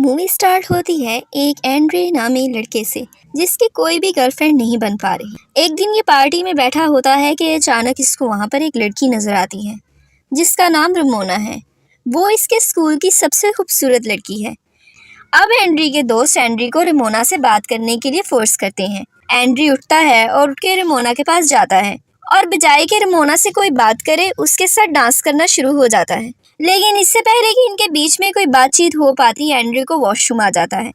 Movie start होती है एक एंड्रे नामी लड़के से जिसकी कोई भी गर्लफ्रेंड नहीं बन पा रही। एक दिन ये पार्टी में बैठा होता है कि अचानक इसको वहाँ पर एक लड़की नजर आती है जिसका नाम रमोना है। वो इसके स्कूल की सबसे खूबसूरत लड़की है। अब एंड्री के दोस्त एंड्री को रमोना से बात करने के लिए फोर्स करते हैं। एंड्री उठता है और उठ के रमोना के पास जाता है और बजाय के रमोना से कोई बात करे उसके साथ डांस करना शुरू हो जाता है। लेकिन इससे पहले कि इनके बीच में कोई बातचीत हो पाती एंड्री को वॉशरूम आ जाता है।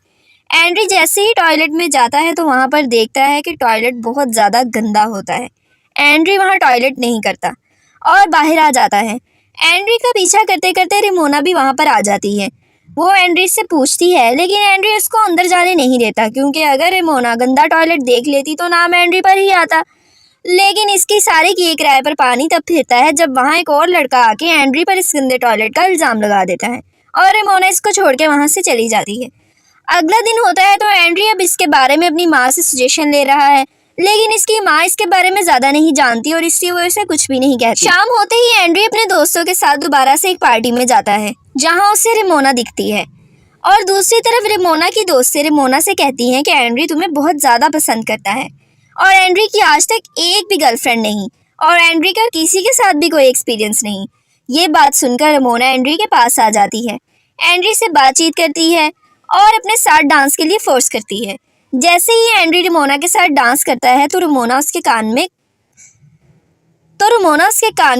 एंड्री जैसे ही टॉयलेट में जाता है तो वहाँ पर देखता है कि टॉयलेट बहुत ज़्यादा गंदा होता है। एंड्री वहाँ टॉयलेट नहीं करता और बाहर आ जाता है। एंड्री का पीछा करते करते रमोना भी वहाँ पर आ जाती है। वो एंड्री से पूछती है लेकिन एंड्री उसको अंदर जाने नहीं देता क्योंकि अगर रमोना गंदा टॉयलेट देख लेती तो नाम एंड्री पर ही आता। लेकिन इसकी सारे किए किराए पर पानी तब फिरता है जब वहाँ एक और लड़का आके एंड्री पर इस गंदे टॉयलेट का इल्ज़ाम लगा देता है और रमोना इसको छोड़ के वहाँ से चली जाती है। अगला दिन होता है तो एंड्री अब इसके बारे में अपनी माँ से सजेशन ले रहा है लेकिन इसकी माँ इसके बारे में ज़्यादा नहीं जानती और इसलिए वो इसे कुछ भी नहीं कहती। शाम होते ही एंड्री अपने दोस्तों के साथ दोबारा से एक पार्टी में जाता है जहाँ उसे रमोना दिखती है और दूसरी तरफ रमोना की दोस्त से रमोना से कहती है कि एंड्री तुम्हें बहुत ज़्यादा पसंद करता है और एंड्री की आज तक एक भी गर्लफ्रेंड नहीं और एंड्री का किसी के साथ भी कोई एक्सपीरियंस नहीं। ये बात सुनकर रमोना एंड्री के पास आ जाती है, एंड्री से बातचीत करती है और अपने साथ डांस के लिए फोर्स करती है। जैसे ही एंड्री रमोना के साथ डांस करता है तो रमोना उसके कान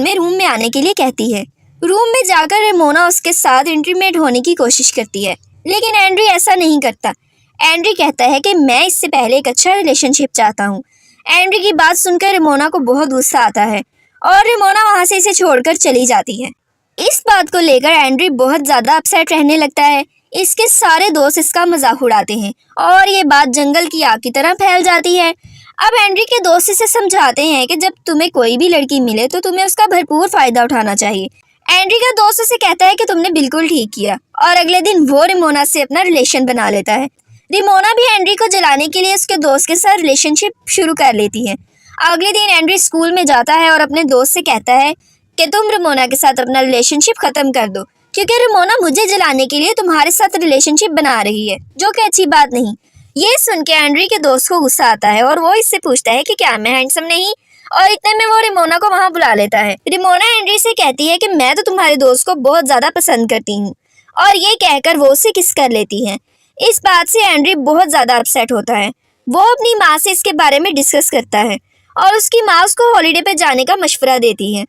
में रूम में आने के लिए कहती है। रूम में जाकर रमोना उसके साथ इंटीमेट होने की कोशिश करती है लेकिन एंड्री ऐसा नहीं करता। एंड्री कहता है कि मैं इससे पहले एक अच्छा रिलेशनशिप चाहता हूँ। एंड्री की बात सुनकर रमोना को बहुत गुस्सा आता है और रमोना वहाँ से इसे छोड़कर चली जाती है। इस बात को लेकर एंड्री बहुत ज़्यादा अपसेट रहने लगता है। इसके सारे दोस्त इसका मजाक उड़ाते हैं और ये बात जंगल की आग की तरह फैल जाती है। अब एंड्री के दोस्त इसे समझाते हैं कि जब तुम्हें कोई भी लड़की मिले तो तुम्हें उसका भरपूर फ़ायदा उठाना चाहिए। एंड्री का दोस्त उसे कहता है कि तुमने बिल्कुल ठीक किया और अगले दिन वो रमोना से अपना रिलेशन बना लेता है। रमोना भी एंड्री को जलाने के लिए उसके दोस्त के साथ रिलेशनशिप शुरू कर लेती है। अगले दिन एंड्री स्कूल में जाता है और अपने दोस्त से कहता है कि तुम रमोना के साथ अपना रिलेशनशिप ख़त्म कर दो क्योंकि रमोना मुझे जलाने के लिए तुम्हारे साथ रिलेशनशिप बना रही है, जो कि अच्छी बात नहीं। ये सुन के एंड्री के दोस्त को गुस्सा आता है और वो इससे पूछता है कि क्या मैं हैंडसम नहीं, और इतने में वो रमोना को वहाँ बुला लेता है। रमोना एंड्री से कहती है कि मैं तो तुम्हारे दोस्त को बहुत ज़्यादा पसंद करती हूँ और ये कहकर वो उसे किस कर लेती है। इस बात से एंड्री बहुत ज़्यादा अपसेट होता है। वो अपनी माँ से इसके बारे में डिस्कस करता है और उसकी माँ उसको हॉलीडे पे जाने का मशवरा देती है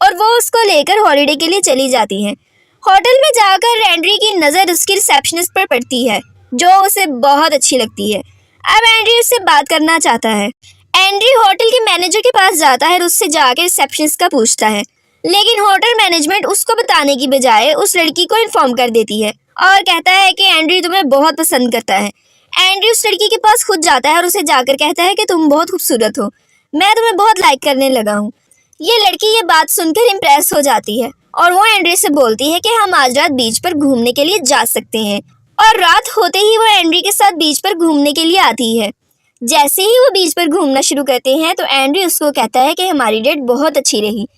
और वो उसको लेकर हॉलीडे के लिए चली जाती है। होटल में जाकर एंड्री की नज़र उसकी रिसेप्शनिस्ट पर पड़ती है जो उसे बहुत अच्छी लगती है। अब एंड्री उससे बात करना चाहता है। एंड्री होटल के मैनेजर के पास जाता है और उससे जाकर रिसेप्शनिस्ट का पूछता है लेकिन होटल मैनेजमेंट उसको बताने की बजाय उस लड़की को इन्फॉर्म कर देती है और कहता है कि एंड्री तुम्हें बहुत पसंद करता है। एंड्री उस लड़की के पास खुद जाता है और उसे जाकर कहता है कि तुम बहुत खूबसूरत हो, मैं तुम्हें बहुत लाइक करने लगा हूँ। ये लड़की ये बात सुनकर इम्प्रेस हो जाती है और वो एंड्री से बोलती है कि हम आज रात बीच पर घूमने के लिए जा सकते हैं। और रात होते ही वो एंड्री के साथ बीच पर घूमने के लिए आती है। जैसे ही वो बीच पर घूमना शुरू करते हैं तो एंड्री उसको कहता है कि हमारी डेट बहुत अच्छी रही।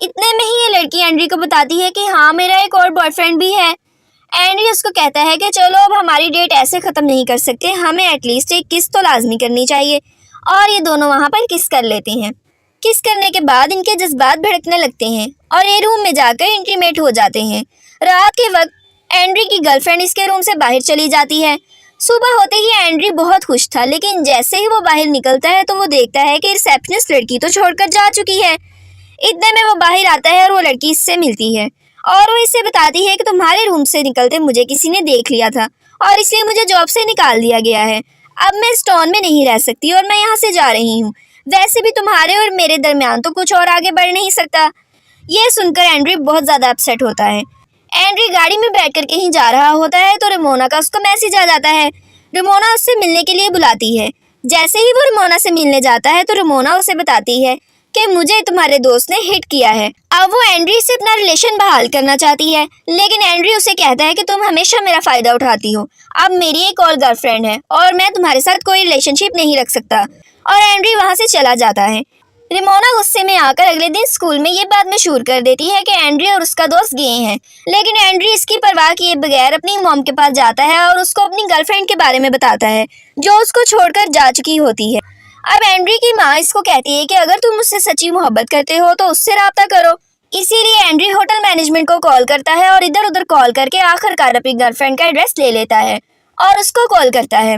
इतने में ही ये लड़की एंड्री को बताती है कि हाँ, मेरा एक और बॉयफ्रेंड भी है। एंड्री उसको कहता है कि चलो अब हमारी डेट ऐसे ख़त्म नहीं कर सकते, हमें एटलीस्ट एक किस तो लाजमी करनी चाहिए। और ये दोनों वहाँ पर किस कर लेते हैं। किस करने के बाद इनके जज्बात भड़कने लगते हैं और ये रूम में जाकर इंटीमेट हो जाते हैं। रात के वक्त एंड्री की गर्लफ्रेंड इसके रूम से बाहर चली जाती है। सुबह होते ही एंड्री बहुत खुश था लेकिन जैसे ही वो बाहर निकलता है तो वो देखता है कि रिसेप्शनिस्ट लड़की तो छोड़कर जा चुकी है। इतने में वो बाहर आता है और वो लड़की इससे मिलती है और वो इससे बताती है कि तुम्हारे रूम से निकलते मुझे किसी ने देख लिया था और इसलिए मुझे जॉब से निकाल दिया गया है। अब मैं इस टाउन में नहीं रह सकती और मैं यहाँ से जा रही हूँ। वैसे भी तुम्हारे और मेरे दरमियान तो कुछ और आगे बढ़ नहीं सकता। ये सुनकर एंड्री बहुत ज़्यादा अपसेट होता है। एंड्री गाड़ी में बैठ कर कहीं जा रहा होता है तो रमोना का उसको मैसेज आ जाता है। रमोना उससे मिलने के लिए बुलाती है। जैसे ही वो रमोना से मिलने जाता है तो रमोना उसे बताती है कि मुझे तुम्हारे दोस्त ने हिट किया है। अब वो एंड्री से अपना रिलेशन बहाल करना चाहती है लेकिन एंड्री उसे कहता है कि तुम हमेशा मेरा फ़ायदा उठाती हो। अब मेरी एक और गर्लफ्रेंड है और मैं तुम्हारे साथ कोई रिलेशनशिप नहीं रख सकता और एंड्री वहाँ से चला जाता है। रेमोना गुस्से में आकर अगले दिन स्कूल में ये बात मशहूर कर देती है कि एंड्री और उसका दोस्त गे हैं। लेकिन एंड्री इसकी परवाह किए बगैर अपनी मॉम के पास जाता है और उसको अपनी गर्लफ्रेंड के बारे में बताता है जो उसको छोड़कर जा चुकी होती है। अब एंड्री की माँ इसको कहती है कि अगर तुम मुझसे सच्ची मोहब्बत करते हो तो उससे राब्ता करो। इसीलिए एंड्री होटल मैनेजमेंट को कॉल करता है और इधर उधर कॉल करके आखिरकार अपनी गर्लफ्रेंड का एड्रेस ले लेता है और उसको कॉल करता है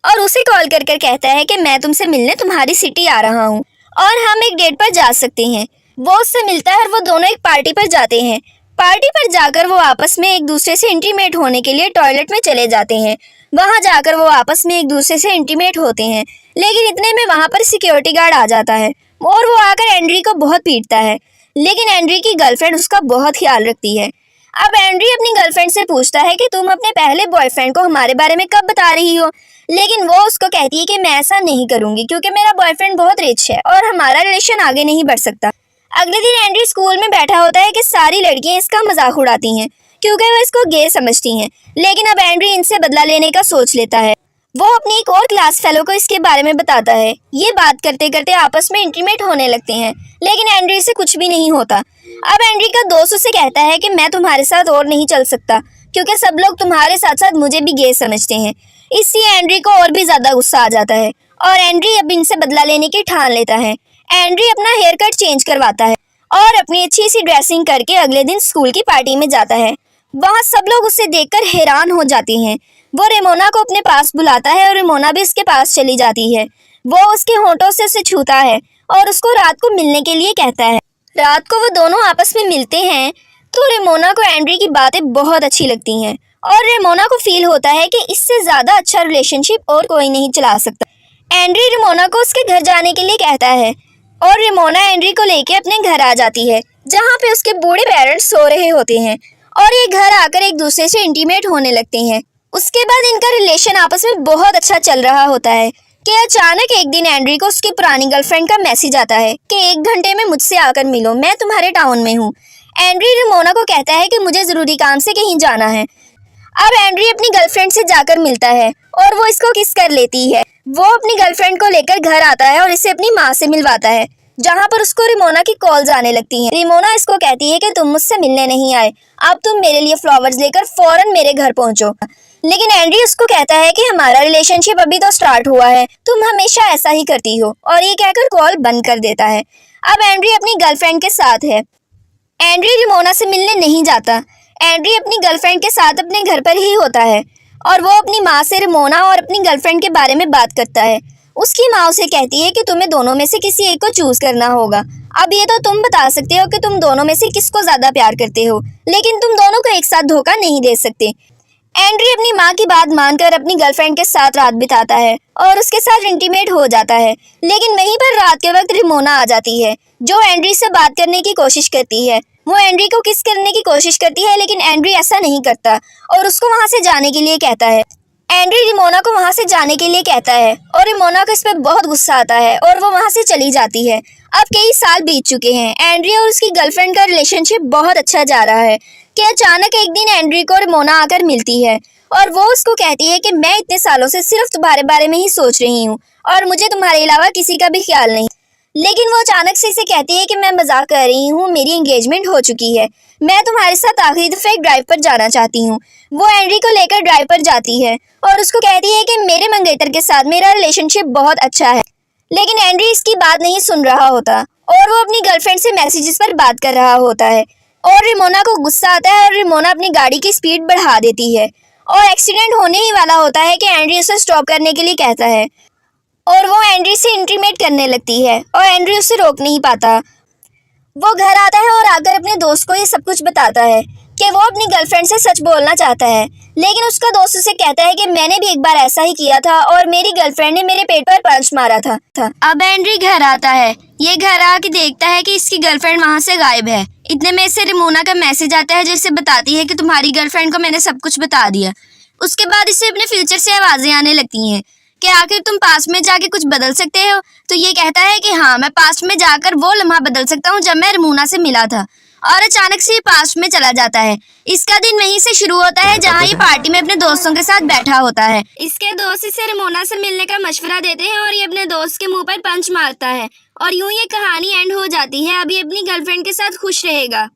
और उसे कॉल कर कर कहता है कि मैं तुमसे मिलने तुम्हारी सिटी आ रहा हूँ और हम एक डेट पर जा सकते हैं। वो उससे मिलता है और वो दोनों एक पार्टी पर जाते हैं। पार्टी पर जाकर वो आपस में एक दूसरे से इंटीमेट होने के लिए टॉयलेट में चले जाते हैं। वहाँ जाकर वो आपस में एक दूसरे से इंटीमेट होते हैं, लेकिन इतने में वहाँ पर सिक्योरिटी गार्ड आ जाता है और वो आकर एंड्री को बहुत पीटता है। लेकिन एंड्री की गर्लफ्रेंड उसका बहुत ख्याल रखती है। अब एंड्री अपनी गर्लफ्रेंड से पूछता है कि तुम अपने पहले बॉयफ्रेंड को हमारे बारे में कब बता रही हो, लेकिन वो उसको कहती है कि मैं ऐसा नहीं करूंगी क्योंकि मेरा बॉयफ्रेंड बहुत रिच है और हमारा रिलेशन आगे नहीं बढ़ सकता। अगले दिन एंड्री स्कूल में बैठा होता है कि सारी लड़कियां इसका मजाक उड़ाती हैं क्योंकि वो इसको गे समझती हैं। लेकिन अब एंड्री इनसे बदला लेने का सोच लेता है। वो अपनी एक और क्लास फेलो को इसके बारे में बताता है। ये बात करते करते आपस में इंटीमेट होने लगते हैं, लेकिन एंड्री से कुछ भी नहीं होता। अब एंड्री का दोस्त उसे कहता है कि मैं तुम्हारे साथ और नहीं चल सकता क्योंकि सब लोग तुम्हारे साथ साथ मुझे भी गे समझते हैं। इससे एंड्री को और भी ज्यादा गुस्सा आ जाता है और एंड्री अब इनसे बदला लेने की ठान लेता है। एंड्री अपना हेयर कट चेंज करवाता है और अपनी अच्छी सी ड्रेसिंग करके अगले दिन स्कूल की पार्टी में जाता है। वहाँ सब लोग उसे देखकर हैरान हो जाते हैं। वो रेमोना को अपने पास बुलाता है और रेमोना भी उसके पास चली जाती है। वो उसके होंठों से उसे छूता है और उसको रात को मिलने के लिए कहता है। रात को वो दोनों आपस में मिलते हैं तो रेमोना को एंड्री की बातें बहुत अच्छी लगती हैं और रेमोना को फील होता है कि इससे ज़्यादा अच्छा रिलेशनशिप और कोई नहीं चला सकता। एंड्री रेमोना को उसके घर जाने के लिए कहता है और रेमोना एंड्री को लेके अपने घर आ जाती है जहाँ पे उसके बूढ़े पेरेंट्स सो रहे होते हैं और ये घर आकर एक दूसरे से इंटीमेट होने लगते हैं। उसके बाद इनका रिलेशन आपस में बहुत अच्छा चल रहा होता है कि अचानक एक दिन एंड्री को उसकी पुरानी गर्लफ्रेंड का मैसेज आता है कि 1 घंटे में मुझसे आकर मिलो, मैं तुम्हारे टाउन में हूँ। एंड्री रेमोना को कहता है कि मुझे ज़रूरी काम से कहीं जाना है। अब एंड्री अपनी गर्लफ्रेंड से जाकर मिलता है और वो इसको किस कर लेती है। वो अपनी गर्लफ्रेंड को लेकर घर आता है और इसे अपनी माँ से मिलवाता है जहाँ पर उसको रेमोना की कॉल्स आने लगती हैं। रेमोना इसको कहती है कि तुम मुझसे मिलने नहीं आए, अब तुम मेरे लिए फ्लावर्स लेकर फौरन मेरे घर पहुँचो। लेकिन एंड्री उसको कहता है कि हमारा रिलेशनशिप अभी तो स्टार्ट हुआ है, तुम हमेशा ऐसा ही करती हो, और ये कहकर कॉल बंद कर देता है। अब एंड्री अपनी गर्लफ्रेंड के साथ है। एंड्री रेमोना से मिलने नहीं जाता। एंड्री अपनी गर्लफ्रेंड के साथ अपने घर पर ही होता है और वो अपनी माँ से रेमोना और अपनी गर्लफ्रेंड के बारे में बात करता है। उसकी माँ उसे कहती है कि तुम्हें दोनों में से किसी एक को चूज करना होगा। अब ये तो तुम बता सकते हो कि तुम दोनों में से किसको ज्यादा प्यार करते हो, लेकिन तुम दोनों को एक साथ धोखा नहीं दे सकते। एंड्री अपनी माँ की बात मानकर अपनी गर्लफ्रेंड के साथ रात बिताता है और उसके साथ इंटीमेट हो जाता है। लेकिन वहीं पर रात के वक्त रेमोना आ जाती है जो एंड्री से बात करने की कोशिश करती है। वो एंड्री को किस करने की कोशिश करती है, लेकिन एंड्री ऐसा नहीं करता और उसको वहाँ से जाने के लिए कहता है। एंड्री रेमोना को वहाँ से जाने के लिए कहता है और रेमोना को इस पर बहुत गुस्सा आता है और वो वहाँ से चली जाती है। अब कई साल बीत चुके हैं। एंड्री और उसकी गर्लफ्रेंड का रिलेशनशिप बहुत अच्छा जा रहा है कि अचानक एक दिन एंड्री को रेमोना आकर मिलती है और वो उसको कहती है कि मैं इतने सालों से सिर्फ तुम्हारे बारे में ही सोच रही हूँ और मुझे तुम्हारे अलावा किसी का भी ख्याल नहीं। लेकिन वो अचानक से इसे कहती है कि मैं मजाक कर रही हूँ, मेरी एंगेजमेंट हो चुकी है, मैं तुम्हारे साथ आखिरी दफा एक ड्राइव पर जाना चाहती हूँ। वो एंड्री को लेकर ड्राइव पर जाती है और उसको कहती है कि मेरे मंगेतर के साथ मेरा रिलेशनशिप बहुत अच्छा है। लेकिन एंड्री इसकी बात नहीं सुन रहा होता और वो अपनी गर्लफ्रेंड से मैसेजेस पर बात कर रहा होता है और रेमोना को गुस्सा आता है और रेमोना अपनी गाड़ी की स्पीड बढ़ा देती है और एक्सीडेंट होने ही वाला होता है कि एंड्री उसे स्टॉप करने के लिए कहता है और वो एंड्री से इंटीमेट करने लगती है और एंड्री उसे रोक नहीं पाता। वो घर आता है और आकर अपने दोस्त को ये सब कुछ बताता है कि वो अपनी गर्लफ्रेंड से सच बोलना चाहता है, लेकिन उसका दोस्त उसे कहता है कि मैंने भी एक बार ऐसा ही किया था और मेरी गर्लफ्रेंड ने मेरे पेट पर पंच मारा था। अब एंड्री घर आता है। ये घर आके देखता है कि इसकी गर्लफ्रेंड वहाँ से गायब है। इतने में इसे रेमोना का मैसेज आता है जिससे बताती है कि तुम्हारी गर्लफ्रेंड को मैंने सब कुछ बता दिया। उसके बाद इसे अपने फ्यूचर से आवाजें आने लगती हैं कि आखिर तुम पास्ट में जाके कुछ बदल सकते हो। तो ये कहता है कि हाँ, मैं पास्ट में जाकर वो लम्हा बदल सकता हूँ जब मैं रेमोना से मिला था, और अचानक से ये पास्ट में चला जाता है। इसका दिन वहीं से शुरू होता है जहाँ ये पार्टी में अपने दोस्तों के साथ बैठा होता है। इसके दोस्त इसे रेमोना से मिलने का मशवरा देते हैं और ये अपने दोस्त के मुंह पर पंच मारता है और यूं ये कहानी एंड हो जाती है। अभी अपनी गर्लफ्रेंड के साथ खुश रहेगा।